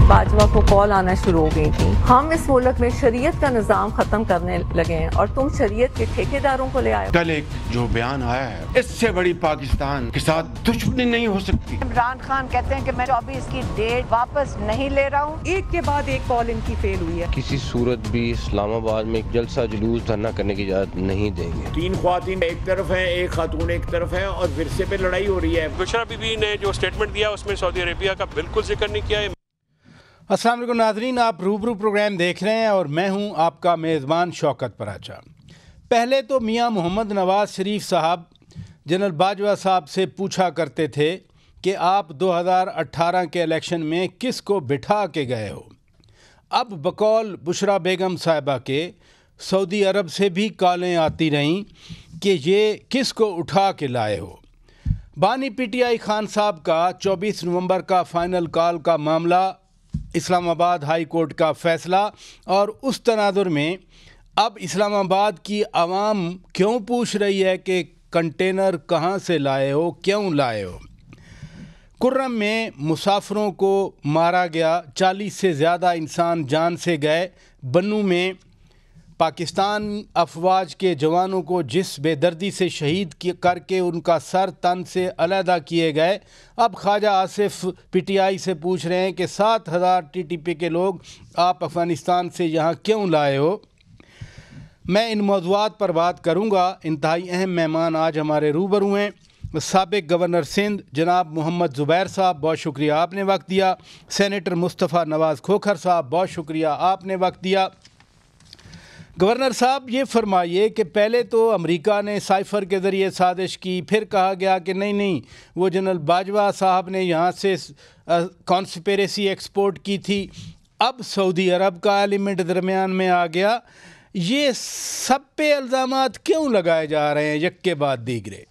باجوہ کو کال آنا شروع ہو گئی تھی، ہم اس ملک میں شریعت کا نظام ختم کرنے لگے ہیں اور تم شریعت کے ٹھیکیداروں کو لے آئے ہو۔ کل ایک جو بیان آیا ہے، اس سے بڑی پاکستان کے ساتھ دشمنی نہیں ہو سکتی۔ عمران خان کہتے ہیں کہ میں ابھی اس کی ڈیٹ واپس نہیں لے رہا ہوں۔ ایک کے بعد ایک کال ان کی فیل ہوئی ہے۔ کسی صورت بھی اسلام آباد میں ایک جلسہ جلوس دھرنا کرنے کی اجازت نہیں دیں گے۔ 3 خواتین ایک طرف ہیں، ایک خاتون ایک طرف ہے اور ورثے پہ لڑائی ہو رہی ہے۔ بشرا بی بی نے جو سٹیٹمنٹ دیا اس میں سعودی عربیہ کا بالکل ذکر نہیں کیا ہے۔ السلام علیکم ناظرین، آپ روبرو پروگرام دیکھ رہے ہیں اور میں ہوں آپ کا میزبان شوکت پراچا۔ پہلے تو میاں محمد نواز شریف صاحب جنرل باجوہ صاحب سے پوچھا کرتے تھے کہ آپ 2018 کے الیکشن میں کس کو بٹھا کے گئے ہو۔ اب بقول بشرا بیگم صاحبہ کے سعودی عرب سے بھی کالیں آتی رہیں کہ یہ کس کو اٹھا کے لائے ہو۔ بانی پی ٹی آئی خان صاحب کا 24 نومبر کا فائنل کال کا معاملہ، اسلام آباد ہائی کورٹ کا فیصلہ، اور اس تناظر میں اب اسلام آباد کی عوام کیوں پوچھ رہی ہے کہ کنٹینر کہاں سے لائے ہو، کیوں لائے ہو۔ کرم میں مسافروں کو مارا گیا، 40 سے زیادہ انسان جان سے گئے۔ بنوں میں پاکستان افواج کے جوانوں کو جس بے دردی سے شہید کر کے ان کا سر تن سے علیحدہ کیے گئے، اب خواجہ آصف پی ٹی آئی سے پوچھ رہے ہیں کہ 7000 ٹی ٹی پی کے لوگ آپ افغانستان سے یہاں کیوں لائے ہو۔ میں ان موضوعات پر بات کروں گا۔ انتہائی اہم مہمان آج ہمارے روبرو ہیں۔ سابق گورنر سندھ جناب محمد زبیر صاحب، بہت شکریہ آپ نے وقت دیا۔ سینیٹر مصطفیٰ نواز کھوکھر صاحب، بہت شکریہ آپ نے وقت دیا۔ گورنر صاحب یہ فرمائیے کہ پہلے تو امریکہ نے سائفر کے ذریعے سازش کی، پھر کہا گیا کہ نہیں وہ جنرل باجوہ صاحب نے یہاں سے کانسپیریسی ایکسپورٹ کی تھی، اب سعودی عرب کا ایلیمنٹ درمیان میں آ گیا۔ یہ سب پہ الزامات کیوں لگائے جا رہے ہیں یک کے بعد دیگرے؟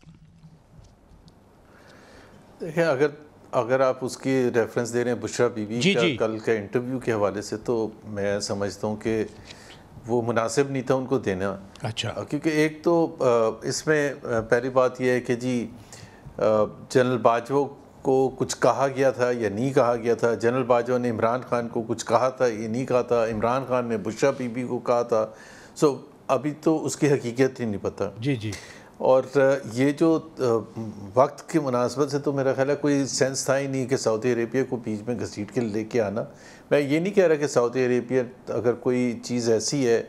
دیکھیں، اگر آپ اس کی ریفرنس دے رہے ہیں بشرا بی بی کا کل کے انٹرویو کے حوالے سے، تو میں سمجھتا ہوں کہ وہ مناسب نہیں تھا ان کو دینا۔ اچھا، کیونکہ ایک تو اس میں پہلی بات یہ ہے کہ جی جنرل باجوہ کو کچھ کہا گیا تھا یا نہیں کہا گیا تھا۔ جنرل باجوہ نے عمران خان کو کچھ کہا تھا یا نہیں کہا تھا، عمران خان نے بشرا بی بی کو کہا تھا۔ ابھی تو اس کی حقیقت ہی نہیں پتہ۔ جی اور یہ جو وقت کی مناسبت سے تو میرا خیال ہے کوئی سینس تھا ہی نہیں کہ سعودی عربیہ کو بیچ میں گھسیٹ کے لے کے آنا۔ میں یہ نہیں کہہ رہا کہ سعودی عربیہ اگر کوئی چیز ایسی ہے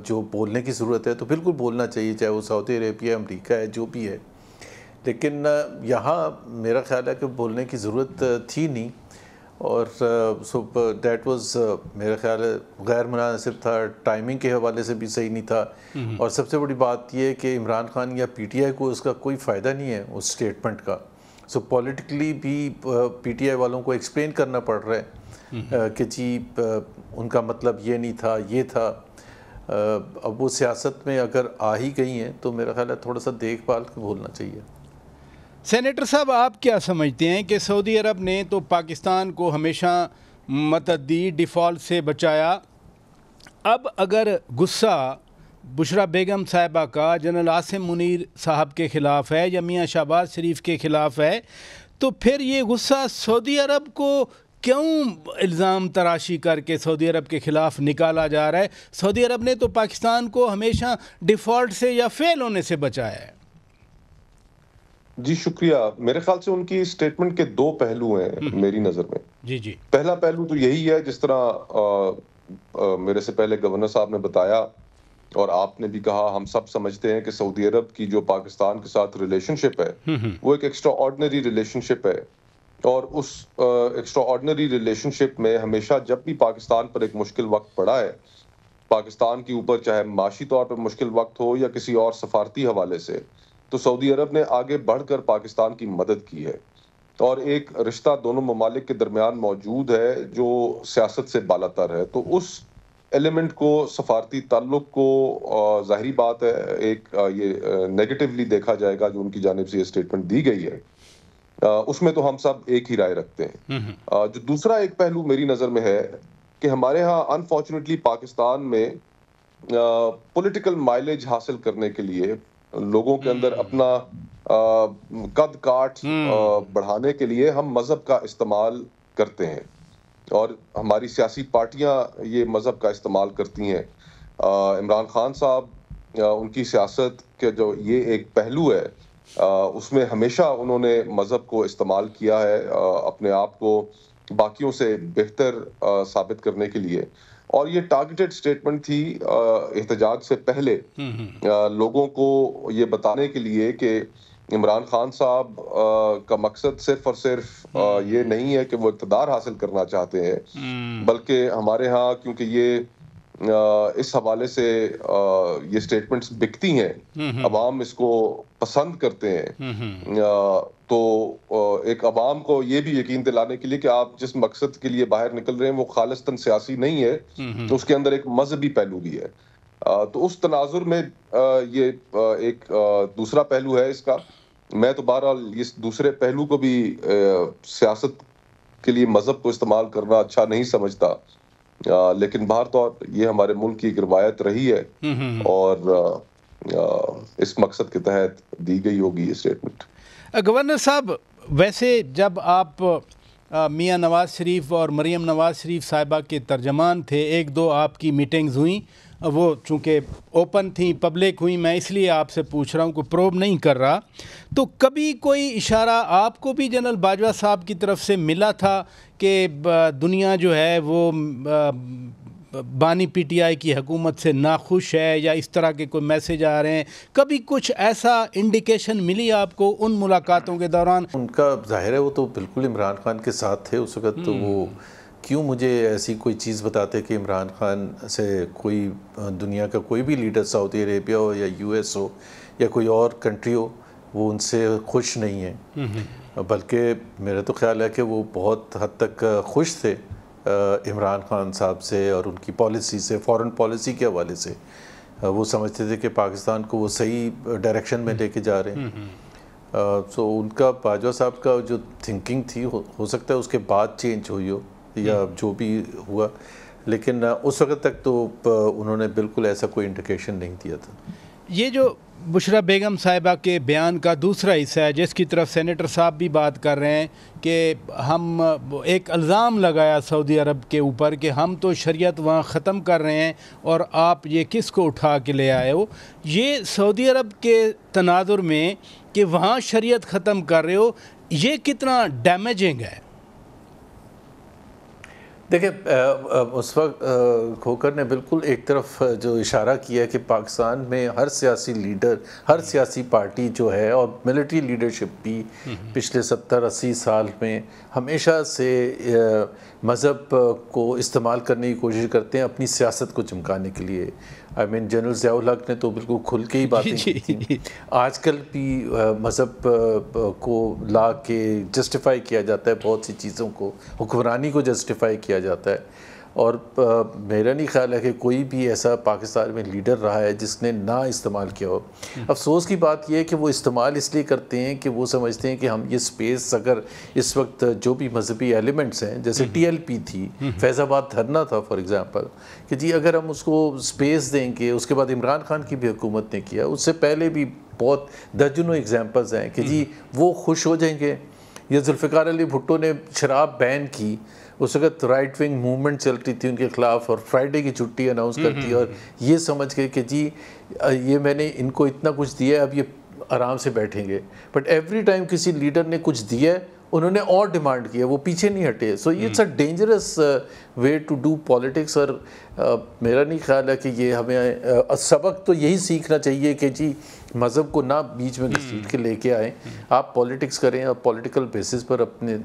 جو بولنے کی ضرورت ہے تو بالکل بولنا چاہیے، چاہے وہ سعودی عربیہ، امریکہ ہے، جو بھی ہے، لیکن یہاں میرا خیال ہے کہ بولنے کی ضرورت تھی نہیں، اور دیٹ واز میرا خیال ہے غیر مناسب تھا، ٹائمنگ کے حوالے سے بھی صحیح نہیں تھا۔ اور سب سے بڑی بات یہ ہے کہ عمران خان یا پی ٹی آئی کو اس کا کوئی فائدہ نہیں ہے اس سٹیٹمنٹ کا۔ پولیٹیکلی بھی پی ٹی آئی والوں کو ایکسپلین کرنا پڑ رہا ہے کہ جی ان کا مطلب یہ نہیں تھا، یہ تھا۔ اب وہ سیاست میں اگر آ ہی گئی ہیں تو میرا خیال ہے تھوڑا سا دیکھ بھال کے بولنا چاہیے۔ سینیٹر صاحب، آپ کیا سمجھتے ہیں کہ سعودی عرب نے تو پاکستان کو ہمیشہ مدد دی، ڈیفالٹ سے بچایا، اب اگر غصہ بشرا بیگم صاحبہ کا جنرل عاصم منیر صاحب کے خلاف ہے یا میاں شہباز شریف کے خلاف ہے، تو پھر یہ غصہ سعودی عرب کو کیوں الزام تراشی کر کے سعودی عرب کے خلاف نکالا جا رہا ہے؟ سعودی عرب نے تو پاکستان کو ہمیشہ ڈیفالٹ سے یا فیل ہونے سے بچایا ہے۔ جی شکریہ۔ میرے خیال سے ان کی سٹیٹمنٹ کے 2 پہلو ہیں میری نظر میں۔ جی پہلا پہلو تو یہی ہے، جس طرح میرے سے پہلے گورنر صاحب نے بتایا اور آپ نے بھی کہا، ہم سب سمجھتے ہیں کہ سعودی عرب کی جو پاکستان کے ساتھ ریلیشن شپ ہے وہ ایک ایکسٹرا آرڈنری ریلیشن شپ ہے، اور اس ایکسٹرا آرڈنری ریلیشن شپ میں ہمیشہ جب بھی پاکستان پر ایک مشکل وقت پڑا ہے، پاکستان کے اوپر چاہے معاشی طور پر مشکل وقت ہو یا کسی اور سفارتی حوالے سے، تو سعودی عرب نے آگے بڑھ کر پاکستان کی مدد کی ہے، اور ایک رشتہ دونوں ممالک کے درمیان موجود ہے جو سیاست سے بالاتر ہے۔ تو اس ایلیمنٹ کو، سفارتی تعلق کو، ظاہری بات ہے ایک یہ نیگیٹیولی دیکھا جائے گا جو ان کی جانب سے یہ سٹیٹمنٹ دی گئی ہے، اس میں تو ہم سب ایک ہی رائے رکھتے ہیں۔ جو دوسرا ایک پہلو میری نظر میں ہے کہ ہمارے ہاں انفارچونیٹلی پاکستان میں پولیٹیکل مائلیج حاصل کرنے کے لیے لوگوں کے اندر اپنا قد کاٹ بڑھانے کے لیے ہم مذہب کا استعمال کرتے ہیں، اور ہماری سیاسی پارٹیاں یہ مذہب کا استعمال کرتی ہیں. عمران خان صاحب ان کی سیاست کے جو یہ ایک پہلو ہے اس میں ہمیشہ انہوں نے مذہب کو استعمال کیا ہے اپنے آپ کو باقیوں سے بہتر ثابت کرنے کے لیے. اور یہ ٹارگیٹڈ سٹیٹمنٹ تھی احتجاج سے پہلے لوگوں کو یہ بتانے کے لیے کہ عمران خان صاحب کا مقصد صرف اور صرف یہ نہیں ہے کہ وہ اقتدار حاصل کرنا چاہتے ہیں، بلکہ ہمارے ہاں کیونکہ یہ اس حوالے سے یہ سٹیٹمنٹس بکتی ہیں، عوام اس کو پسند کرتے ہیں، تو ایک عوام کو یہ بھی یقین دلانے کے لیے کہ آپ جس مقصد کے لیے باہر نکل رہے ہیں وہ خالصتاً سیاسی نہیں ہے، تو اس کے اندر ایک مذہبی پہلو بھی ہے. تو اس تناظر میں یہ ایک دوسرا پہلو ہے اس کا. میں تو بہرحال اس دوسرے پہلو کو بھی سیاست کے لیے مذہب کو استعمال کرنا اچھا نہیں سمجھتا، لیکن بہر طور یہ ہمارے ملک کی ایک روایت رہی ہے اور اس مقصد کے تحت دی گئی ہوگی یہ سٹیٹمنٹ. گورنر صاحب، ویسے جب آپ میاں نواز شریف اور مریم نواز شریف صاحبہ کے ترجمان تھے، ایک دو آپ کی میٹنگز ہوئیں، وہ چونکہ اوپن تھیں، پبلک ہوئیں، میں اس لیے آپ سے پوچھ رہا ہوں، کوئی پروب نہیں کر رہا، تو کبھی کوئی اشارہ آپ کو بھی جنرل باجوہ صاحب کی طرف سے ملا تھا کہ دنیا جو ہے وہ بانی پی ٹی آئی کی حکومت سے ناخوش ہے، یا اس طرح کے کوئی میسج آ رہے ہیں؟ کبھی کچھ ایسا انڈیکیشن ملی آپ کو ان ملاقاتوں کے دوران؟ ان کا ظاہر ہے وہ تو بالکل عمران خان کے ساتھ تھے اس وقت، تو وہ کیوں مجھے ایسی کوئی چیز بتاتے کہ عمران خان سے کوئی دنیا کا کوئی بھی لیڈر، سعودی عربیہ ہو یا یو ایس ہو یا کوئی اور کنٹری ہو، وہ ان سے خوش نہیں ہے، بلکہ میرا تو خیال ہے کہ وہ بہت حد تک خوش تھے عمران خان صاحب سے اور ان کی پالیسی سے، فورن پالیسی کے حوالے سے. وہ سمجھتے تھے کہ پاکستان کو وہ صحیح ڈائریکشن میں لے کے جا رہے ہیں. سو ان کا باجوہ صاحب کا جو تھنکنگ تھی ہو سکتا ہے اس کے بعد چینج ہوئی ہو یا جو بھی ہوا، لیکن اس وقت تک تو انہوں نے بالکل ایسا کوئی انڈیکیشن نہیں دیا تھا. یہ جو بشریٰ بیگم صاحبہ کے بیان کا دوسرا حصہ ہے جس کی طرف سینیٹر صاحب بھی بات کر رہے ہیں کہ ہم ایک الزام لگایا سعودی عرب کے اوپر کہ ہم تو شریعت وہاں ختم کر رہے ہیں اور آپ یہ کس کو اٹھا کے لے آئے ہو. یہ سعودی عرب کے تناظر میں کہ وہاں شریعت ختم کر رہے ہو، یہ کتنا ڈیمیجنگ ہے؟ دیکھیں، اس وقت کھوکر نے بالکل ایک طرف جو اشارہ کیا ہے کہ پاکستان میں ہر سیاسی لیڈر، ہر سیاسی پارٹی جو ہے اور ملٹری لیڈرشپ بھی پچھلے 70-80 سال میں ہمیشہ سے مذہب کو استعمال کرنے کی کوشش کرتے ہیں اپنی سیاست کو چمکانے کے لیے. جنرل ضیاء الحق نے تو بالکل کھل کے ہی باتیں کی تھیں. آج کل بھی مذہب کو لا کے جسٹیفائی کیا جاتا ہے، بہت سی چیزوں کو، حکمرانی کو جسٹیفائی کیا جاتا ہے، اور میرا نہیں خیال ہے کہ کوئی بھی ایسا پاکستان میں لیڈر رہا ہے جس نے نہ استعمال کیا ہو. افسوس کی بات یہ ہے کہ وہ استعمال اس لیے کرتے ہیں کہ وہ سمجھتے ہیں کہ ہم یہ سپیس، اگر اس وقت جو بھی مذہبی ایلیمنٹس ہیں جیسے ٹی ایل پی تھی، فیض آباد دھرنا تھا فار ایگزامپل، کہ جی اگر ہم اس کو سپیس دیں گے، اس کے بعد عمران خان کی بھی حکومت نے کیا، اس سے پہلے بھی بہت درجنوں ایگزامپلز ہیں کہ جی وہ خوش ہو جائیں گے. یہ ذوالفقار علی بھٹو نے شراب بین کی، اس وقت رائٹ ونگ موومنٹ چل رہی تھی ان کے خلاف، اور فرائیڈے کی چھٹی اناؤنس کرتی، اور یہ سمجھ گئے کہ جی یہ میں نے ان کو اتنا کچھ دیا ہے، اب یہ آرام سے بیٹھیں گے. بٹ ایوری ٹائم کسی لیڈر نے کچھ دیا ہے، انہوں نے اور ڈیمانڈ کیا، وہ پیچھے نہیں ہٹے. So it's a dangerous way to do politics, اور میرا نہیں خیال ہے کہ یہ ہمیں سبق تو یہی سیکھنا چاہیے کہ جی مذہب کو نہ بیچ میں گھسیٹ کے لے کے آئیں، آپ پالیٹکس کریں اور پولیٹیکل بیسس پر اپنے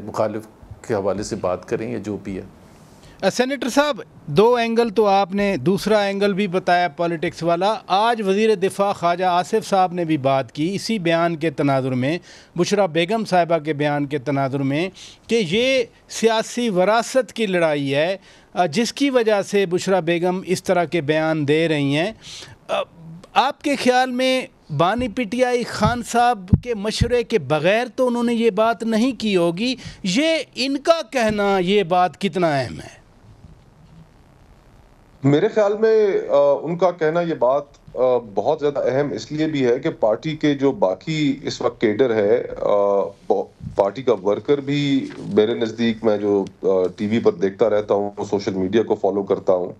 مخالف کے حوالے سے بات کریں یا جو بھی ہے. سینیٹر صاحب، دو اینگل تو آپ نے، دوسرا اینگل بھی بتایا پالیٹکس والا. آج وزیر دفاع خواجہ آصف صاحب نے بھی بات کی اسی بیان کے تناظر میں، بشریٰ بیگم صاحبہ کے بیان کے تناظر میں، کہ یہ سیاسی وراثت کی لڑائی ہے جس کی وجہ سے بشریٰ بیگم اس طرح کے بیان دے رہی ہیں. آپ کے خیال میں بانی پی ٹی آئی خان صاحب کے مشورے کے بغیر تو انہوں نے یہ بات نہیں کی ہوگی، یہ ان کا کہنا یہ بات کتنا اہم ہے؟ میرے خیال میں ان کا کہنا یہ بات بہت زیادہ اہم اس لیے بھی ہے کہ پارٹی کے جو باقی اس وقت کیڈر ہے پارٹی کا ورکر بھی میرے نزدیک، میں جو ٹی وی پر دیکھتا رہتا ہوں، سوشل میڈیا کو فالو کرتا ہوں،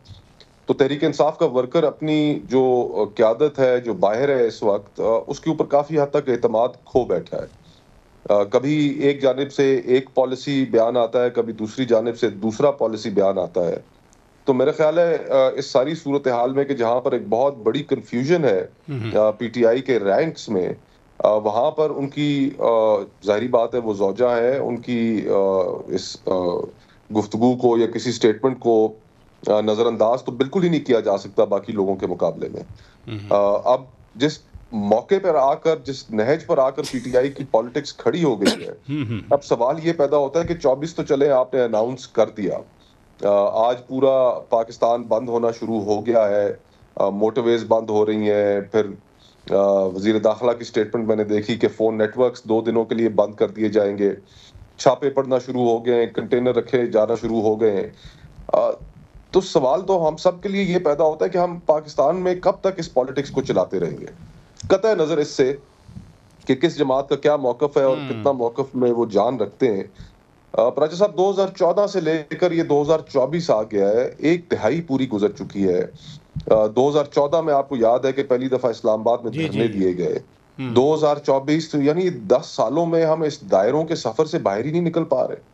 تو تحریک انصاف کا ورکر اپنی جو قیادت ہے، جو باہر ہے اس وقت، اس کے اوپر کافی حد تک اعتماد کھو بیٹھا ہے. کبھی ایک جانب سے ایک پالیسی بیان آتا ہے، کبھی دوسری جانب سے دوسرا پالیسی بیان آتا ہے. تو میرا خیال ہے اس ساری صورتحال میں کہ جہاں پر ایک بہت بڑی کنفیوژن ہے پی ٹی آئی کے رینکس میں، وہاں پر ان کی ظاہری بات ہے وہ زوجہ ہے، ان کی اس گفتگو کو یا کسی سٹیٹمنٹ کو نظر انداز تو بالکل ہی نہیں کیا جا سکتا باقی لوگوں کے مقابلے میں. اب جس موقع پر آ کر، جس نہج پر آ کر پی ٹی آئی کی پالیٹکس کھڑی ہو گئی ہے، اب سوال یہ پیدا ہوتا ہے کہ 24 تو چلے آپ نے اناؤنس کر دیا، آج پورا پاکستان بند ہونا شروع ہو گیا ہے، موٹر ویز بند ہو رہی ہیں، پھر وزیر داخلہ کی سٹیٹمنٹ میں نے دیکھی کہ فون نیٹ ورکس 2 دنوں کے لیے بند کر دیے جائیں گے، چھاپے پڑنا شروع ہو گئے ہیں، کنٹینر رکھے جانا شروع ہو گئے ہیں. تو سوال تو ہم سب کے لیے یہ پیدا ہوتا ہے کہ ہم پاکستان میں کب تک اس پالیٹکس کو چلاتے رہیں گے، قطع نظر اس سے کہ کس جماعت کا کیا موقف ہے اور کتنا موقف میں وہ جان رکھتے ہیں. پراچا صاحب 2014 سے لے کر یہ 2024 آ گیا ہے، 1 دہائی پوری گزر چکی ہے. 2014 میں آپ کو یاد ہے کہ پہلی دفعہ اسلام آباد میں دھرنے دیے گئے. 2024 تو یعنی 10 سالوں میں ہم اس دائروں کے سفر سے باہر ہی نہیں نکل پا رہے.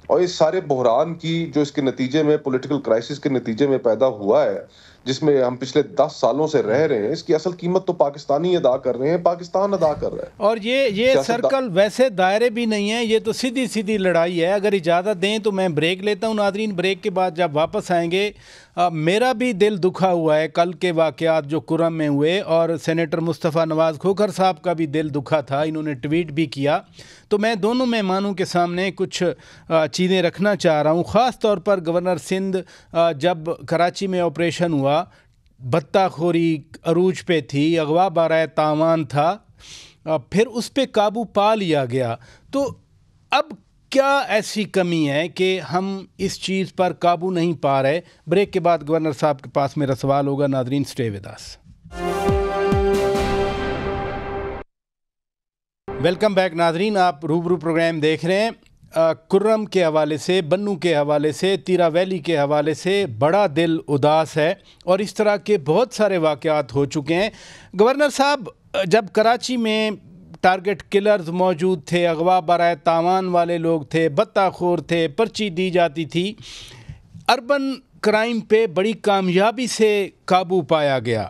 اور اس سارے بحران کی جو اس کے نتیجے میں پولیٹیکل کرائسس کے نتیجے میں پیدا ہوا ہے، جس میں ہم پچھلے 10 سالوں سے رہ رہے ہیں، اس کی اصل قیمت تو پاکستانی ادا کر رہے ہیں، پاکستان ادا کر رہا ہے. اور یہ سرکل ویسے دائرے بھی نہیں ہیں، یہ تو سیدھی لڑائی ہے. اگر اجازت دیں تو میں بریک لیتا ہوں. ناظرین، بریک کے بعد جب واپس آئیں گے، میرا بھی دل دکھا ہوا ہے کل کے واقعات جو کرم میں ہوئے، اور سینیٹر مصطفیٰ نواز کھوکھر صاحب کا بھی دل دکھا تھا، انہوں نے ٹویٹ بھی کیا. تو میں دونوں مہمانوں کے سامنے کچھ چیزیں رکھنا چاہ رہا ہوں، خاص طور پر گورنر سندھ جب کراچی میں آپریشن ہوا، بتہ خوری عروج پہ تھی، اغوا بارہ تاوان تھا، پھر اس پہ قابو پا لیا گیا. تو اب کیا ایسی کمی ہے کہ ہم اس چیز پر قابو نہیں پا رہے؟ بریک کے بعد گورنر صاحب کے پاس میرا سوال ہوگا. ناظرین، سٹے ود اس. ویلکم بیک ناظرین، آپ روبرو پروگرام دیکھ رہے ہیں. کرم کے حوالے سے، بنو کے حوالے سے، تیرا ویلی کے حوالے سے بڑا دل اداس ہے، اور اس طرح کے بہت سارے واقعات ہو چکے ہیں. گورنر صاحب، جب کراچی میں ٹارگٹ کلرز موجود تھے، اغوا برائے تاوان والے لوگ تھے، بتہ خور تھے، پرچی دی جاتی تھی، اربن کرائم پہ بڑی کامیابی سے قابو پایا گیا.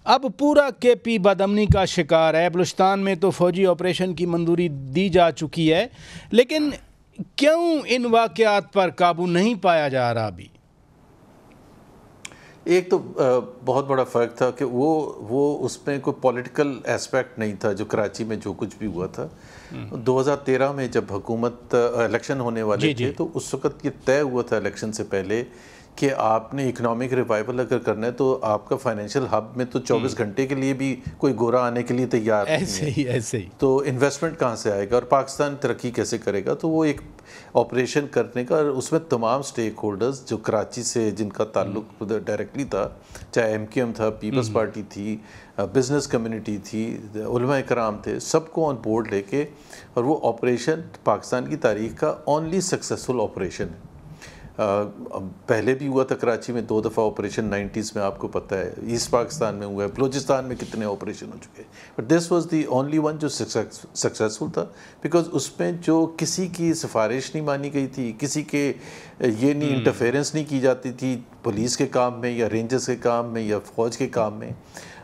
اب پورا کے پی بدامنی کا شکار ہے. بلوچستان میں تو فوجی آپریشن کی منظوری دی جا چکی ہے، لیکن کیوں ان واقعات پر قابو نہیں پایا جا رہا ابھی؟ ایک تو بہت بڑا فرق تھا کہ وہ اس میں کوئی پولیٹیکل ایسپیکٹ نہیں تھا. جو کراچی میں جو کچھ بھی ہوا تھا 2013 میں جب حکومت الیکشن ہونے والے تھے، تو اس وقت یہ طے ہوا تھا الیکشن سے پہلے کہ آپ نے اکنامک ریوائول اگر کرنا ہے تو آپ کا فائنینشیل ہب میں تو 24 گھنٹے کے لیے بھی کوئی گورا آنے کے لیے تیار نہیں ہے. ایسے ہی تو انویسٹمنٹ کہاں سے آئے گا اور پاکستان ترقی کیسے کرے گا؟ تو وہ ایک آپریشن کرنے کا، اور اس میں تمام سٹیک ہولڈرز جو کراچی سے جن کا تعلق ڈائریکٹلی تھا، چاہے ایم کیو ایم تھا، پیپلز پارٹی تھی، بزنس کمیونٹی تھی، علماء کرام تھے، سب کو آن بورڈ لے کے، اور وہ آپریشن پاکستان کی تاریخ کا اونلی سکسیسفل آپریشن ہے. پہلے بھی ہوا تھا کراچی میں 2 دفعہ آپریشن 90s میں، آپ کو پتہ ہے ایسٹ پاکستان میں ہوا ہے، بلوچستان میں کتنے آپریشن ہو چکے ہیں، but this was the only one جو سکسیسفل تھا، بیکاز اس میں جو کسی کی سفارش نہیں مانی گئی تھی، کسی کے یہ نہیں انٹرفیرنس نہیں کی جاتی تھی پولیس کے کام میں یا رینجرز کے کام میں یا فوج کے کام میں،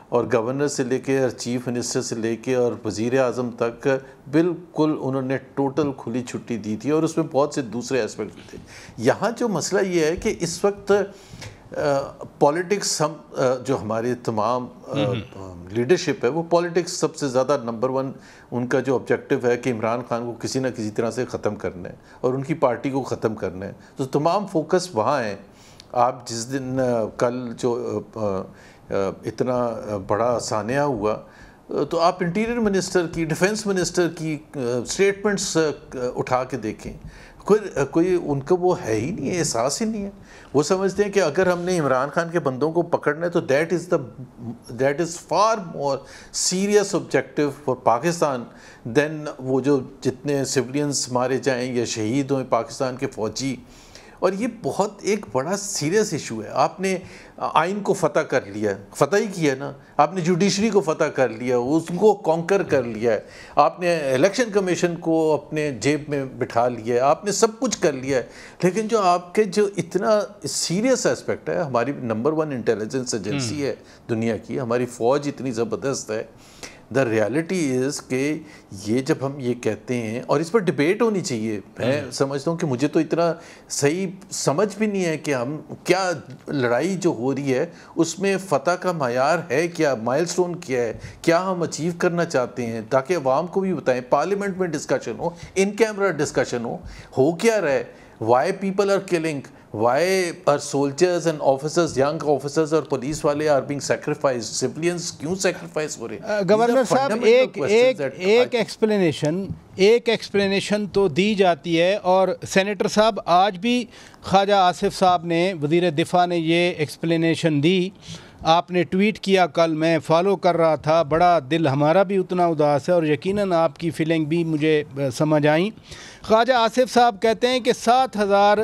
اور گورنر سے لے کے اور چیف منسٹر سے لے کے اور وزیر اعظم تک بالکل انہوں نے ٹوٹل کھلی چھٹی دی تھی، اور اس میں بہت سے دوسرے ایسپیکٹ بھی تھے. یہاں جو مسئلہ یہ ہے کہ اس وقت پالیٹکس، ہم جو ہمارے تمام لیڈرشپ ہے، وہ پالیٹکس سب سے زیادہ نمبر 1 ان کا جو آبجیکٹو ہے کہ عمران خان کو کسی نہ کسی طرح سے ختم کرنا ہے اور ان کی پارٹی کو ختم کرنا ہے. تو تمام فوکس وہاں ہیں. آپ جس دن کل جو اتنا بڑا سانحہ ہوا تو آپ انٹیریئر منسٹر کی، ڈیفنس منسٹر کی سٹیٹمنٹس اٹھا کے دیکھیں، کوئی ان کا وہ ہے ہی نہیں ہے، احساس ہی نہیں ہے. وہ سمجھتے ہیں کہ اگر ہم نے عمران خان کے بندوں کو پکڑنا ہے تو that is far more serious objective for Pakistan then وہ جو جتنے سولینس مارے جائیں یا شہید ہوئیں پاکستان کے فوجی. اور یہ بہت ایک بڑا سیریس ایشو ہے. آپ نے آئین کو فتح کر لیا، فتح ہی کیا نا، آپ نے جوڈیشری کو فتح کر لیا، اس کو کانکر کر لیا ہے، آپ نے الیکشن کمیشن کو اپنے جیب میں بٹھا لیا ہے، آپ نے سب کچھ کر لیا ہے. لیکن جو آپ کے جو اتنا سیریس اسپیکٹ ہے، ہماری نمبر 1 انٹیلیجنس ایجنسی ہے دنیا کی، ہماری فوج اتنی زبردست ہے. دا ریالٹی از کہ یہ جب ہم یہ کہتے ہیں، اور اس پر ڈبیٹ ہونی چاہیے. میں سمجھتا ہوں کہ مجھے تو اتنا صحیح سمجھ بھی نہیں ہے کہ ہم کیا لڑائی جو ہو رہی ہے اس میں فتح کا معیار ہے کیا، مائل سٹون کیا ہے، کیا ہم اچیو کرنا چاہتے ہیں، تاکہ عوام کو بھی بتائیں. پارلیمنٹ میں ڈسکشن ان کیمرہ ڈسکشن ہو کیا رہا ہے. Why people are killing, why are soldiers and officers, young officers اور پولیس والے آر بینگ سیکریفائز، سیولینز کیوں سیکریفائز ہو رہے ہیں. گورنر صاحب ایک ایکسپلینیشن تو دی جاتی ہے، اور سینیٹر صاحب آج بھی خواجہ آصف صاحب نے، وزیر دفاع نے یہ ایکسپلینیشن دی. آپ نے ٹویٹ کیا کل، میں فالو کر رہا تھا، بڑا دل ہمارا بھی اتنا اداس ہے اور یقیناً آپ کی فیلنگ بھی مجھے سمجھ آئیں. خواجہ آصف صاحب کہتے ہیں کہ 7,000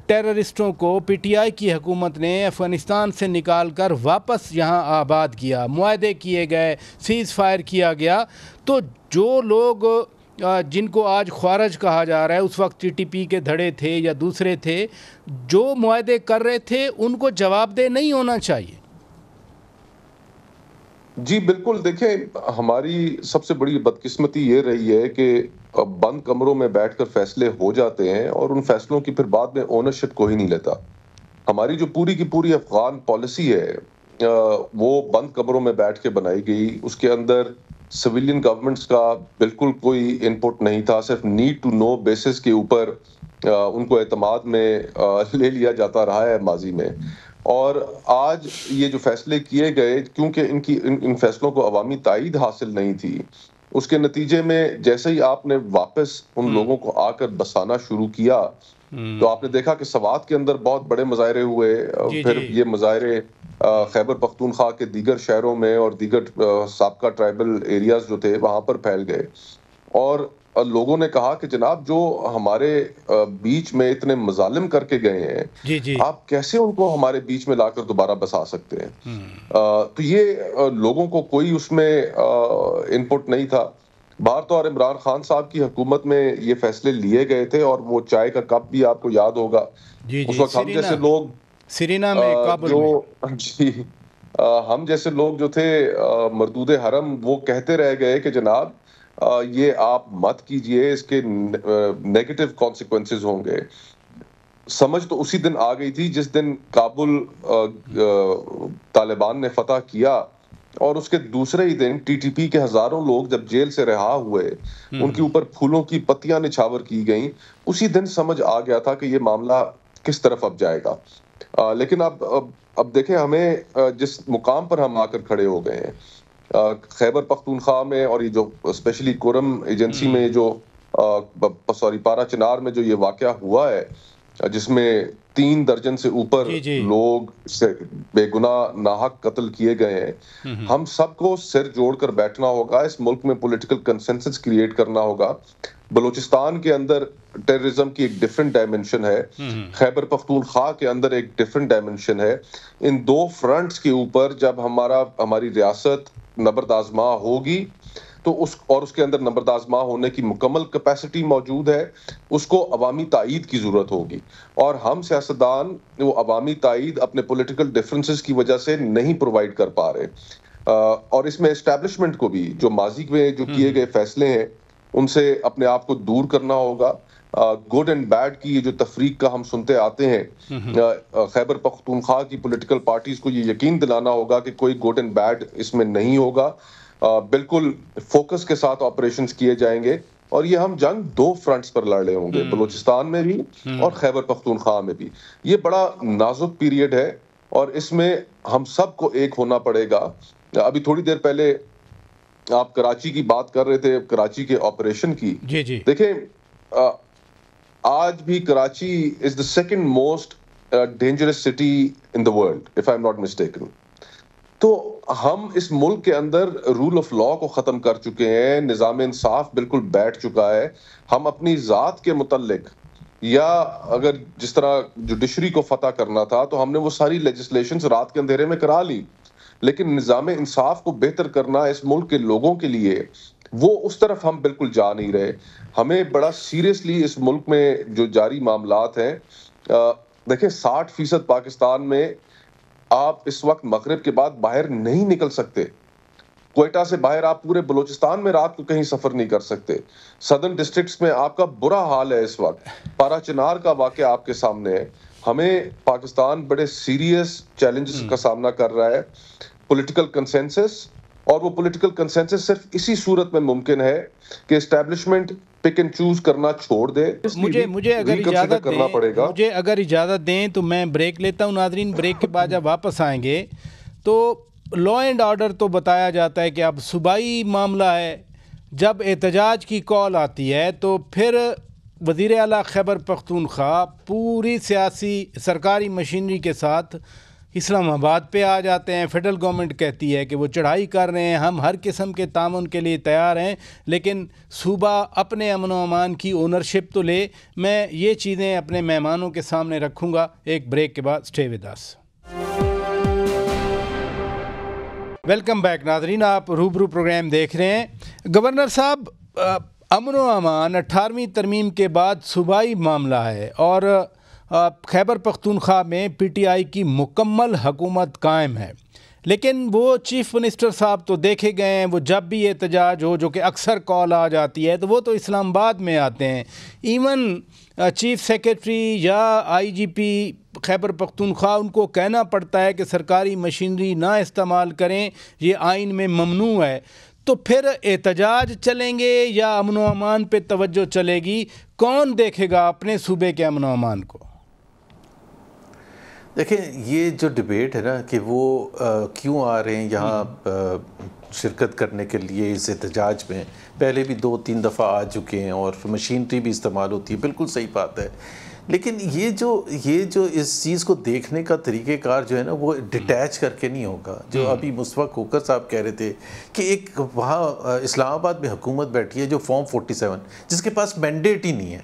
ٹیررسٹوں کو پی ٹی آئی کی حکومت نے افغانستان سے نکال کر واپس یہاں آباد کیا، معاہدے کیے گئے، سیز فائر کیا گیا. تو جو لوگ جن کو آج خوارج کہا جا رہا ہے، اس وقت ٹی ٹی پی کے دھڑے تھے یا دوسرے تھے، جو معاہدے کر رہے تھے ان کو جواب دہ نہیں ہونا چاہیے. جی بالکل. دیکھیں، ہماری سب سے بڑی بدقسمتی یہ رہی ہے کہ بند کمروں میں بیٹھ کر فیصلے ہو جاتے ہیں اور ان فیصلوں کی پھر بعد میں اونرشپ کوئی نہیں لیتا. ہماری جو پوری کی پوری افغان پالیسی ہے وہ بند کمروں میں بیٹھ کے بنائی گئی. اس کے اندر سویلین گورنمنٹس کا بالکل کوئی انپٹ نہیں تھا. صرف نیڈ ٹو نو بیسس کے اوپر ان کو اعتماد میں لے لیا جاتا رہا ہے ماضی میں. اور آج یہ جو فیصلے کیے گئے، کیونکہ ان فیصلوں کو عوامی تائید حاصل نہیں تھی، اس کے نتیجے میں جیسے ہی آپ نے واپس ان لوگوں کو آ کر بسانا شروع کیا تو آپ نے دیکھا کہ سوات کے اندر بہت بڑے مظاہرے ہوئے. پھر یہ مظاہرے خیبر پختونخوا کے دیگر شہروں میں اور دیگر سابقہ ٹرائبل ایریاز جو تھے وہاں پر پھیل گئے. اور لوگوں نے کہا کہ جناب جو ہمارے بیچ میں اتنے مظالم کر کے گئے ہیں، آپ کیسے ان کو ہمارے بیچ میں لا کر دوبارہ بسا سکتے ہیں. تو یہ لوگوں کو کوئی اس میں انپٹ نہیں تھا. بہر طور عمران خان صاحب کی حکومت میں یہ فیصلے لیے گئے تھے، اور وہ چائے کا کپ بھی آپ کو یاد ہوگا. اس وقت ہم جیسے لوگ سرینا میں کابل میں ہم جیسے لوگ جو تھے مردود حرم، وہ کہتے رہ گئے کہ جناب یہ آپ مت کیجئے، اس کے نیگیٹو کانسیکوینسز ہوں گے. سمجھ تو اسی دن آ گئی تھی جس دن کابل طالبان نے فتح کیا، اور اس کے دوسرے ہی دن ٹی ٹی پی کے ہزاروں لوگ جب جیل سے رہا ہوئے، ان کے اوپر پھولوں کی پتیاں نچھاور کی گئیں. اسی دن سمجھ آ گیا تھا کہ یہ معاملہ کس طرف اب جائے گا. لیکن اب دیکھیں، ہمیں جس مقام پر ہم آ کر کھڑے ہو گئے ہیں خیبر پختونخوا میں، اور یہ جو اسپیشلی کورم ایجنسی میں جو پارا چنار میں جو یہ واقعہ ہوا ہے، جس میں 3 درجن سے اوپر لوگ بے گناہ ناحق قتل کیے گئے ہیں. ہم سب کو سر جوڑ کر بیٹھنا ہوگا، اس ملک میں پولیٹیکل کنسنسس کریٹ کرنا ہوگا. بلوچستان کے اندر ٹیررزم کی ایک ڈیفرنٹ ڈائمنشن ہے، خیبر پختونخوا کے اندر ایک ڈیفرنٹ ڈائمنشن ہے. ان 2 فرنٹس کے اوپر جب ہماری ریاست نبرد آزما ہوگی تو اس کے اندر نبرد آزما ہونے کی مکمل کیپیسٹی موجود ہے. اس کو عوامی تائید کی ضرورت ہوگی، اور ہم سیاستدان وہ عوامی تائید اپنے پولیٹیکل ڈفرینسز کی وجہ سے نہیں پرووائڈ کر پا رہے. اور اس میں اسٹیبلشمنٹ کو بھی جو ماضی میں جو کیے گئے فیصلے ہیں ان سے اپنے آپ کو دور کرنا ہوگا. گڈ اینڈ بیڈ کی یہ جو تفریق کا ہم سنتے آتے ہیں، خیبر پختونخوا کی پولیٹیکل پارٹیز کو یہ یقین دلانا ہوگا کہ کوئی گڈ اینڈ بیڈ اس میں نہیں ہوگا. بالکل فوکس کے ساتھ آپریشنز کیے جائیں گے، اور یہ ہم جنگ 2 فرنٹس پر لڑ رہے ہوں گے، بلوچستان میں بھی اور خیبر پختونخوا میں بھی. یہ بڑا نازک پیریڈ ہے اور اس میں ہم سب کو ایک ہونا پڑے گا. ابھی تھوڑی دیر پہلے آپ کراچی کی بات کر رہے تھے, کراچی کے آپریشن کی. جی دیکھیں, آج بھی Karachi is the second most dangerous city in the world if I am not mistaken. تو ہم اس ملک کے اندر رول آف لا کو ختم کر چکے ہیں, نظام انصاف بالکل بیٹھ چکا ہے. ہم اپنی ذات کے متعلق, یا اگر جس طرح جوڈیشری کو فتح کرنا تھا تو ہم نے وہ ساری لیجسلیشنز رات کے اندھیرے میں کرا لی, لیکن نظام انصاف کو بہتر کرنا اس ملک کے لوگوں کے لیے, وہ اس طرف ہم بالکل جا نہیں رہے. ہمیں بڑا سیریسلی اس ملک میں جو جاری معاملات ہیں, دیکھیں 60% پاکستان میں آپ اس وقت مغرب کے بعد باہر نہیں نکل سکتے. کوئٹہ سے باہر آپ پورے بلوچستان میں رات کو کہیں سفر نہیں کر سکتے. سدرن ڈسٹرکٹس میں آپ کا برا حال ہے اس وقت. پارا چنار کا واقعہ آپ کے سامنے ہے. ہمیں پاکستان بڑے سیریس چیلنجز کا سامنا کر رہا ہے. پولیٹیکل کنسنسس, اور وہ پولیٹیکل کنسنسس صرف اسی صورت میں ممکن ہے کہ اسٹیبلشمنٹ پک اینڈ چوز کرنا چھوڑ دے. مجھے اگر اجازت دیں تو میں بریک لیتا ہوں. ناظرین, بریک کے بعد جب واپس آئیں گے تو لا اینڈ آرڈر تو بتایا جاتا ہے کہ اب صوبائی معاملہ ہے. جب احتجاج کی کال آتی ہے تو پھر وزیر اعلیٰ خیبر پختونخوا پوری سیاسی سرکاری مشینری کے ساتھ اسلام آباد پہ آ جاتے ہیں. فیڈرل گورنمنٹ کہتی ہے کہ وہ چڑھائی کر رہے ہیں, ہم ہر قسم کے تعاون کے لیے تیار ہیں, لیکن صوبہ اپنے امن و امان کی اونرشپ تو لے. میں یہ چیزیں اپنے مہمانوں کے سامنے رکھوں گا ایک بریک کے بعد. Stay with us. Welcome back ناظرین, آپ روبرو پروگرام دیکھ رہے ہیں. گورنر صاحب, امن و امان 18ویں ترمیم کے بعد صوبائی معاملہ ہے اور خیبر پختونخوا میں پی ٹی آئی کی مکمل حکومت قائم ہے, لیکن وہ چیف منسٹر صاحب تو دیکھے گئے ہیں, وہ جب بھی احتجاج ہو, جو کہ اکثر کال آ جاتی ہے, تو وہ تو اسلام آباد میں آتے ہیں. ایون چیف سیکریٹری یا آئی جی پی خیبر پختونخوا, ان کو کہنا پڑتا ہے کہ سرکاری مشینری نہ استعمال کریں, یہ آئین میں ممنوع ہے. تو پھر احتجاج چلیں گے یا امن و امان پہ توجہ چلے گی؟ کون دیکھے گا اپنے صوبے کے امن و امان کو؟ دیکھیں, یہ جو ڈیبیٹ ہے نا کہ وہ کیوں آ رہے ہیں یہاں شرکت کرنے کے لیے اس احتجاج میں, پہلے بھی 2-3 دفعہ آ چکے ہیں اور مشینری بھی استعمال ہوتی ہے, بالکل صحیح بات ہے. لیکن یہ جو اس چیز کو دیکھنے کا طریقہ کار جو ہے نا, وہ ڈیٹیچ کر کے نہیں ہوگا. جو ابھی مصطفیٰ کھوکھر صاحب کہہ رہے تھے کہ ایک وہاں اسلام آباد میں حکومت بیٹھی ہے جو فارم 47, جس کے پاس مینڈیٹ ہی نہیں ہے.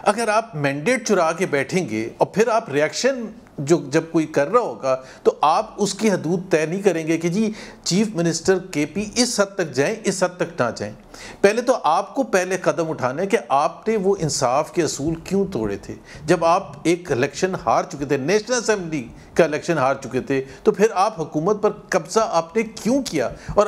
اگر آپ مینڈیٹ چرا کے بیٹھیں گے اور پھر آپ ریئیکشن جب کوئی کر رہا ہوگا تو آپ اس کی حدود طے نہیں کریں گے کہ جی چیف منسٹر کے پی اس حد تک جائیں, اس حد تک نہ جائیں. پہلے تو آپ کو پہلے قدم اٹھانا ہے کہ آپ نے وہ انصاف کے اصول کیوں توڑے تھے. جب آپ ایک الیکشن ہار چکے تھے, نیشنل اسمبلی کا الیکشن ہار چکے تھے, تو پھر آپ حکومت پر قبضہ آپ نے کیوں کیا؟ اور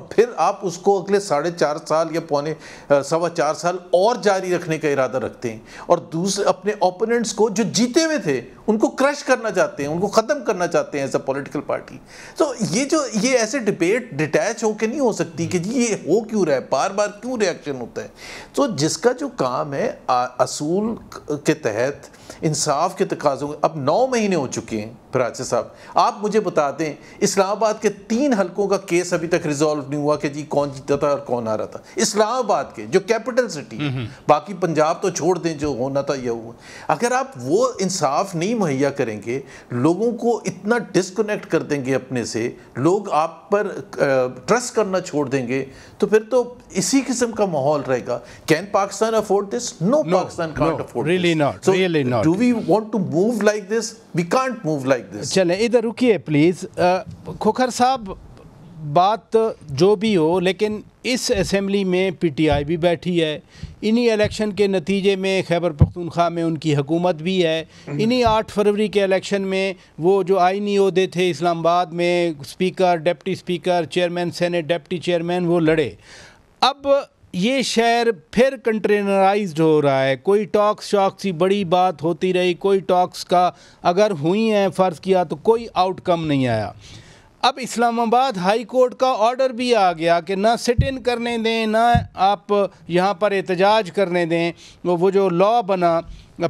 پھر آپ اس کو اگلے 4.5 سال یا 4.25 سال اور جاری رکھنے کا ارادہ رکھتے ہیں, اور دوسرے اپنے اوپوننٹس کو جو جیتے ہوئے تھے ان کو کرش کرنا چاہتے ہیں, ان کو ختم کرنا چاہتے ہیں ایز اے پولیٹیکل پارٹی. تو یہ ایسے ڈیبیٹ ڈیٹیچ ہو کے نہیں ہو سکتی کہ جی یہ ہو کیوں رہا ہے, بار بار کیوں ریئیکشن ہوتا ہے. تو جس کا جو کام ہے اصول کے تحت انصاف کے تقاضوں, اب 9 مہینے ہو چکے ہیں. پراچے صاحب, آپ مجھے بتا دیں, اسلام آباد کے 3 حلقوں کا کیس ابھی تک ریزالو نہیں ہوا کہ جی کون جیتا تھا اور کون آ رہا تھا. اسلام آباد کے جو کیپٹل سٹی ہے, باقی پنجاب تو چھوڑ دیں, جو ہونا تھا یہ ہوا. اگر آپ وہ انصاف نہیں مہیا کریں گے, لوگوں کو اتنا ڈسکنیکٹ کر دیں گے اپنے سے, لوگ آپ پر ٹرسٹ کرنا چھوڑ دیں گے, تو پھر تو اسی قسم کا ماحول رہے گا. Can Pakistan afford this? No, Pakistan can't afford really not, really not. Do we want to move like this? We can't move like this. چلیں ادھر رکیے پلیز. کھوکھر صاحب, بات جو بھی ہو, لیکن اس اسمبلی میں پی ٹی آئی بھی بیٹھی ہے, انہی الیکشن کے نتیجے میں خیبر پختونخوا میں ان کی حکومت بھی ہے, انہی 8 فروری کے الیکشن میں وہ جو آئینی عہدے تھے اسلام آباد میں, speaker, deputy speaker, chairman senate, deputy chairman, وہ لڑے. اب یہ شہر پھر کنٹینرائزڈ ہو رہا ہے. کوئی ٹاکس کی بڑی بات ہوتی رہی, کوئی ٹاکس کا اگر ہوئی ہیں فرض کیا تو کوئی آؤٹ کم نہیں آیا. اب اسلام آباد ہائی کورٹ کا آرڈر بھی آ گیا کہ نہ سٹ ان کرنے دیں, نہ آپ یہاں پر احتجاج کرنے دیں. وہ جو لا بنا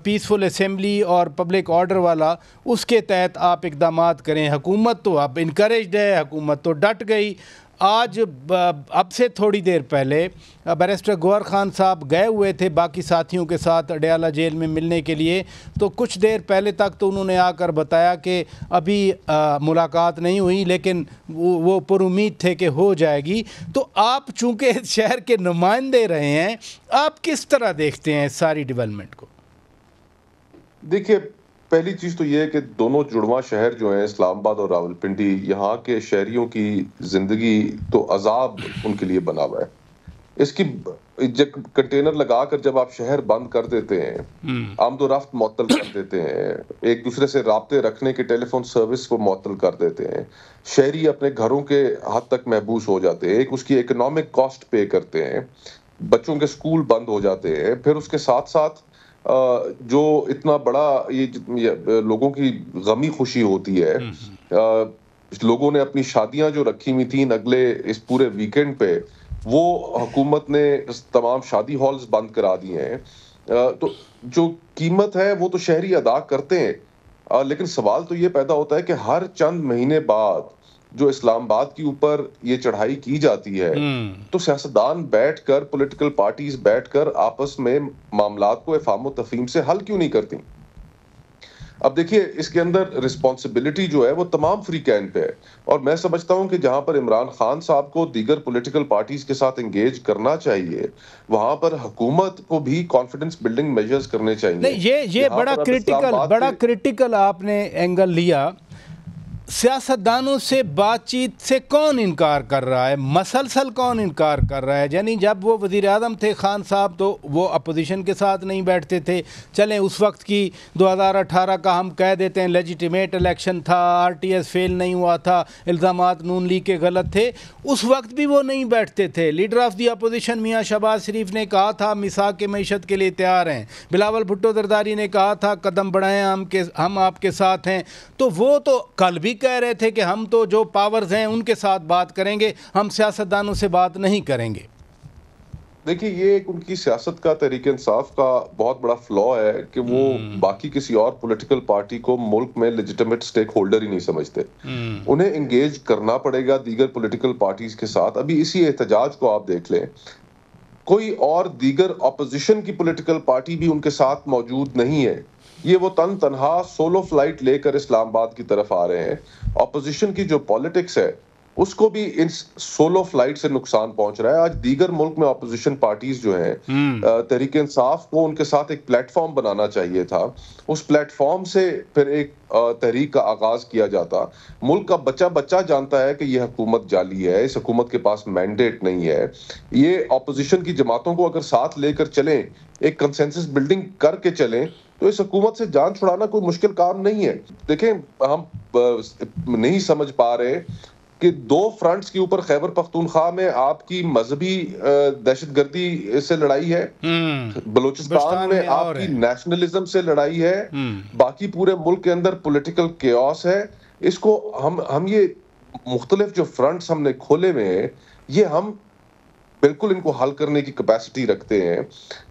پیسفل اسمبلی اور پبلک آرڈر والا, اس کے تحت آپ اقدامات کریں. حکومت تو اب انکریجڈ ہے, حکومت تو ڈٹ گئی. آج اب سے تھوڑی دیر پہلے بیرسٹر گوہر خان صاحب گئے ہوئے تھے باقی ساتھیوں کے ساتھ اڈیالہ جیل میں ملنے کے لیے، تو کچھ دیر پہلے تک تو انہوں نے آ کر بتایا کہ ابھی ملاقات نہیں ہوئی، لیکن وہ پر امید تھے کہ ہو جائے گی۔ تو آپ چونکہ شہر کے نمائندے رہے ہیں، آپ کس طرح دیکھتے ہیں ساری ڈیولپمنٹ کو؟ دیکھیے، پہلی چیز تو یہ ہے کہ دونوں جڑواں شہر جو ہیں اسلام آباد اور راولپنڈی، یہاں کے شہریوں کی زندگی تو عذاب ان کے لیے بنا ہوا ہے۔ اس کی کنٹینر لگا کر جب آپ شہر بند کر دیتے ہیں، آمد و رفت معطل کر دیتے ہیں، ایک دوسرے سے رابطے رکھنے کے ٹیلی فون سروس کو معطل کر دیتے ہیں، شہری اپنے گھروں کے حد تک محبوس ہو جاتے ہیں، ایک اس کی اکنامک کاسٹ پے کرتے ہیں، بچوں کے سکول بند ہو جاتے ہیں، پھر اس کے ساتھ ساتھ جو اتنا بڑا یہ لوگوں کی غمی خوشی ہوتی ہے، لوگوں نے اپنی شادیاں جو رکھی ہوئی تھیں اگلے اس پورے ویکنڈ پہ، وہ حکومت نے تمام شادی ہالز بند کرا دیے ہیں۔ تو جو قیمت ہے وہ تو شہری ادا کرتے ہیں، لیکن سوال تو یہ پیدا ہوتا ہے کہ ہر چند مہینے بعد جو اسلام آباد کے اوپر یہ چڑھائی کی جاتی ہے، تو سیاستدان بیٹھ کر، پولیٹیکل پارٹیز بیٹھ کر آپس میں معاملات کو افہام و تفہیم سے حل کیوں نہیں کرتی؟ اب دیکھیے، اس کے اندر رسپانسبلٹی جو ہے وہ تمام فریقین پہ ہے، اور میں سمجھتا ہوں کہ جہاں پر عمران خان صاحب کو دیگر پولیٹیکل پارٹیز کے ساتھ انگیج کرنا چاہیے، وہاں پر حکومت کو بھی کانفیڈنس بلڈنگ میجرز کرنے چاہیے۔ نہیں، یہ بڑا کرٹیکل آپ نے اینگل لیا۔ سیاستدانوں سے بات چیت سے کون انکار کر رہا ہے؟ مسلسل کون انکار کر رہا ہے؟ یعنی جب وہ وزیر اعظم تھے خان صاحب تو وہ اپوزیشن کے ساتھ نہیں بیٹھتے تھے، چلیں اس وقت کی 2018 کا ہم کہہ دیتے ہیں لیجیٹیمیٹ الیکشن تھا، RTS فیل نہیں ہوا تھا، الزامات نون لیگ کے غلط تھے، اس وقت بھی وہ نہیں بیٹھتے تھے۔ لیڈر آف دی اپوزیشن میاں شہباز شریف نے کہا تھا میثاق معیشت کے لیے تیار ہیں، بلاول بھٹو زرداری نے کہا تھا قدم بڑھائیں ہم آپ کے ساتھ ہیں، تو وہ تو کل بھی کہہ رہے تھے کہ ہم تو جو پاورز ہیں ان کے ساتھ بات کریں گے، ہم سیاستدانوں سے بات نہیں کریں گے۔ دیکھیے، یہ ایک ان کی سیاست کا، تحریک انصاف کا بہت بڑا فلا ہے کہ وہ باقی کسی اور پولیٹیکل پارٹی کو ملک میں لیجیٹیمیٹ سٹیک ہولڈر ہی نہیں سمجھتے۔ انہیں انگیج کرنا پڑے گا دیگر پولیٹیکل پارٹیز کے ساتھ۔ ابھی اسی احتجاج کو آپ دیکھ لیں، کوئی اور دیگر اپوزیشن کی پولیٹیکل پارٹی بھی ان کے ساتھ موجود نہیں ہے، یہ وہ تنہا سولو فلائٹ لے کر اسلام آباد کی طرف آ رہے ہیں۔ اپوزیشن کی جو پالیٹکس ہے اس کو بھی ان سولو فلائٹ سے نقصان پہنچ رہا ہے۔ آج دیگر ملک میں اپوزیشن پارٹیز جو ہیں، تحریک انصاف کو ان کے ساتھ ایک پلیٹ فارم بنانا چاہیے تھا، اس پلیٹ فارم سے پھر ایک تحریک کا آغاز کیا جاتا۔ ملک کا بچہ جانتا ہے کہ یہ حکومت جعلی ہے، اس حکومت کے پاس مینڈیٹ نہیں ہے۔ یہ اپوزیشن کی جماعتوں کو اگر ساتھ لے کر چلیں، ایک کنسنسس بلڈنگ کر کے چلیں، تو اس حکومت سے جان چھڑانا کوئی مشکل کام نہیں ہے۔ دیکھیں، ہم نہیں سمجھ پا رہے کہ دو فرنٹس کے اوپر خیبر پختونخوا میں آپ کی مذہبی دہشت گردی سے لڑائی ہے، بلوچستان میں آپ کی نیشنلزم سے لڑائی ہے، باقی پورے ملک کے اندر پولیٹیکل کیوس ہے۔ اس کو ہم یہ مختلف جو فرنٹس ہم نے کھولے ہوئے ہیں، یہ ہم بالکل ان کو حل کرنے کی کیپیسٹی رکھتے ہیں،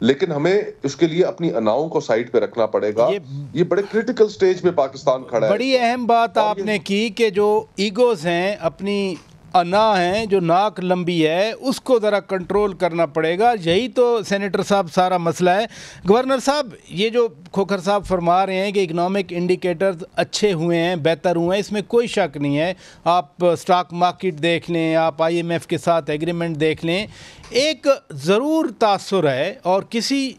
لیکن ہمیں اس کے لیے اپنی اناؤں کو سائڈ پہ رکھنا پڑے گا۔ یہ بڑے کریٹیکل سٹیج پہ پاکستان کھڑا ہے۔ بڑی اہم بات آپ نے کی کہ جو ایگوز ہیں، اپنی انا ہیں، جو ناک لمبی ہے، اس کو ذرا کنٹرول کرنا پڑے گا۔ یہی تو سینیٹر صاحب سارا مسئلہ ہے۔ گورنر صاحب، یہ جو کھوکھر صاحب فرما رہے ہیں کہ اکنامک انڈیکیٹرز اچھے ہوئے ہیں، بہتر ہوئے ہیں، اس میں کوئی شک نہیں ہے۔ آپ سٹاک مارکیٹ دیکھ لیں، آپ IMF کے ساتھ ایگریمنٹ دیکھ لیں، ایک ضرور تاثر ہے اور کسی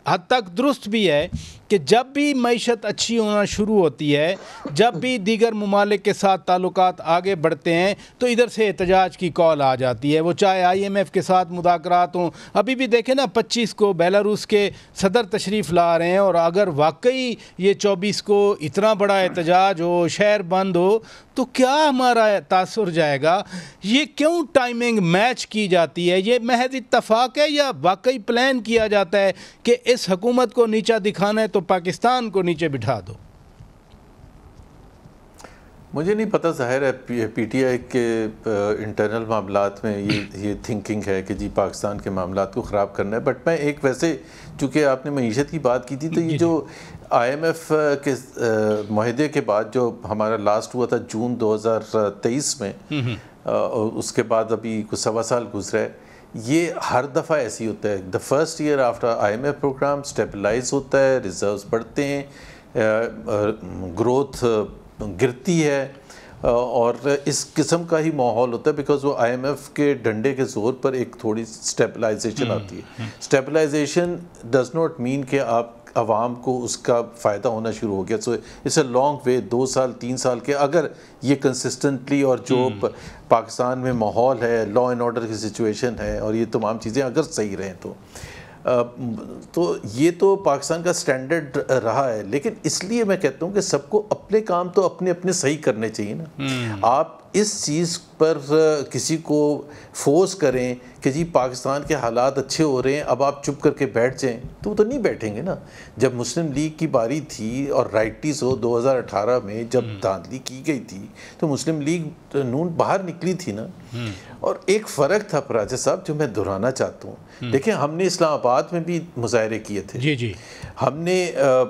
حد تک درست بھی ہے کہ جب بھی معیشت اچھی ہونا شروع ہوتی ہے، جب بھی دیگر ممالک کے ساتھ تعلقات آگے بڑھتے ہیں، تو ادھر سے احتجاج کی کال آ جاتی ہے، وہ چاہے IMF کے ساتھ مذاکرات ہوں۔ ابھی بھی دیکھیں نا، 25 کو بیلاروس کے صدر تشریف لا رہے ہیں، اور اگر واقعی یہ 24 کو اتنا بڑا احتجاج ہو، شہر بند ہو، تو کیا ہمارا تاثر جائے گا؟ یہ کیوں ٹائمنگ میچ کی جاتی ہے؟ یہ محض اتفاق ہے یا واقعی پلان کیا جاتا ہے کہ اس حکومت کو نیچا دکھانا ہے تو پاکستان کو نیچے بٹھا دو؟ مجھے نہیں پتہ، ظاہر ہے پی ٹی آئی کے انٹرنل معاملات میں یہ تھنکنگ ہے کہ جی پاکستان کے معاملات کو خراب کرنا ہے. بٹ میں ایک ویسے چونکہ آپ نے معیشت کی بات کی تھی تو یہ جو آئی ایم ایف کے معاہدے کے بعد جو ہمارا لاسٹ ہوا تھا جون 2023 میں، اس کے بعد ابھی کچھ 1.25 سال گزرا ہے، یہ ہر دفعہ ایسی ہوتا ہے. The first year after I M F programme stabilize ہوتا ہے، ریزروز بڑھتے ہیں، گروتھ گرتی ہے، اور اس قسم کا ہی ماحول ہوتا ہے بیکاز وہ آئی ایم ایف کے ڈنڈے کے زور پر ایک تھوڑی اسٹیبلائزیشن آتی ہے. اسٹیبلائزیشن ڈز ناٹ مین کہ آپ عوام کو اس کا فائدہ ہونا شروع ہو گیا. سو اٹس اے لانگ وے، 2 سال 3 سال کے اگر یہ کنسسٹنٹلی اور جو پاکستان میں ماحول ہے، لا اینڈ آرڈر کی سچویشن ہے اور یہ تمام چیزیں اگر صحیح رہیں تو یہ تو پاکستان کا سٹینڈرڈ رہا ہے. لیکن اس لیے میں کہتا ہوں کہ سب کو اپنے کام تو اپنے اپنے صحیح کرنے چاہیے نا. آپ اس چیز پر کسی کو فورس کریں کہ جی پاکستان کے حالات اچھے ہو رہے ہیں اب آپ چپ کر کے بیٹھ جائیں، تو وہ تو نہیں بیٹھیں گے نا. جب مسلم لیگ کی باری تھی اور رائٹیز ہو 2018 میں جب دھاندلی کی گئی تھی تو مسلم لیگ نون باہر نکلی تھی نا. اور ایک فرق تھا پراجا صاحب جو میں دہرانا چاہتا ہوں. دیکھیں ہم نے اسلام آباد میں بھی مظاہرے کیے تھے، جی ہم نے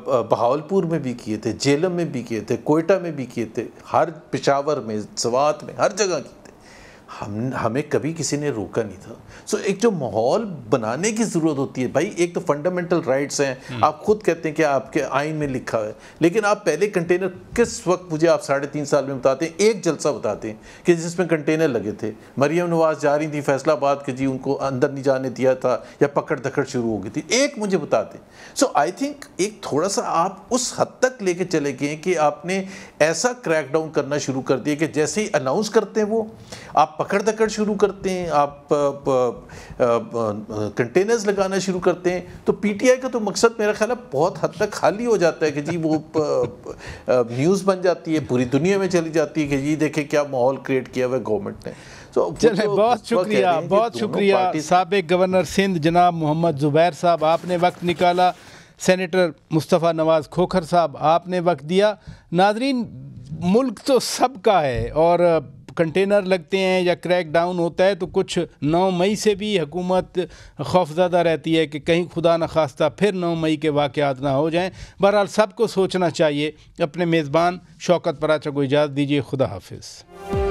بہاولپور میں بھی کیے تھے، جیلم میں بھی کیے تھے، کوئٹہ میں بھی کیے تھے، ہر پشاور میں، سوات میں، ہر جگہ کیے تھے. ہمیں کبھی کسی نے روکا نہیں تھا. سو ایک جو ماحول بنانے کی ضرورت ہوتی ہے بھائی. ایک تو فنڈامنٹل رائٹس ہیں، آپ خود کہتے ہیں کہ آپ کے آئین میں لکھا ہے، لیکن آپ پہلے کنٹینر کس وقت مجھے آپ 3.5 سال میں بتاتے ہیں، ایک جلسہ بتاتے ہیں کہ جس میں کنٹینر لگے تھے. مریم نواز جا رہی تھی فیصل آباد کہ جی ان کو اندر نہیں جانے دیا تھا یا پکڑ دھکڑ شروع ہو گئی تھی، ایک مجھے بتاتے. سو آئی تھنک ایک تھوڑا سا آپ اس حد تک لے کے چلے گئے کہ آپ نے ایسا کریک ڈاؤن کرنا شروع کر دیا کہ جیسے ہی اناؤنس کرتے ہیں وہ آپ پکڑ دکڑ شروع کرتے ہیں، آپ کنٹینرز لگانا شروع کرتے ہیں. تو پی ٹی آئی کا تو مقصد میرا خیال ہے بہت حد تک خالی ہو جاتا ہے کہ جی وہ نیوز بن جاتی ہے، پوری دنیا میں چلی جاتی ہے کہ جی دیکھیں کیا ماحول کریٹ کیا ہوا ہے گورنمنٹ نے. چلیں بہت شکریہ سابق گورنر سندھ جناب محمد زبیر صاحب، آپ نے وقت نکالا. سینیٹر مصطفیٰ نواز کھوکھر صاحب آپ نے وقت دیا. ناظرین ملک تو سب کا ہے اور کنٹینر لگتے ہیں یا کریک ڈاؤن ہوتا ہے تو کچھ 9 مئی سے بھی حکومت خوفزدہ رہتی ہے کہ کہیں خدا نخواستہ پھر 9 مئی کے واقعات نہ ہو جائیں. بہرحال سب کو سوچنا چاہیے. اپنے میزبان شوکت پراچا کو اجازت دیجیے. خدا حافظ.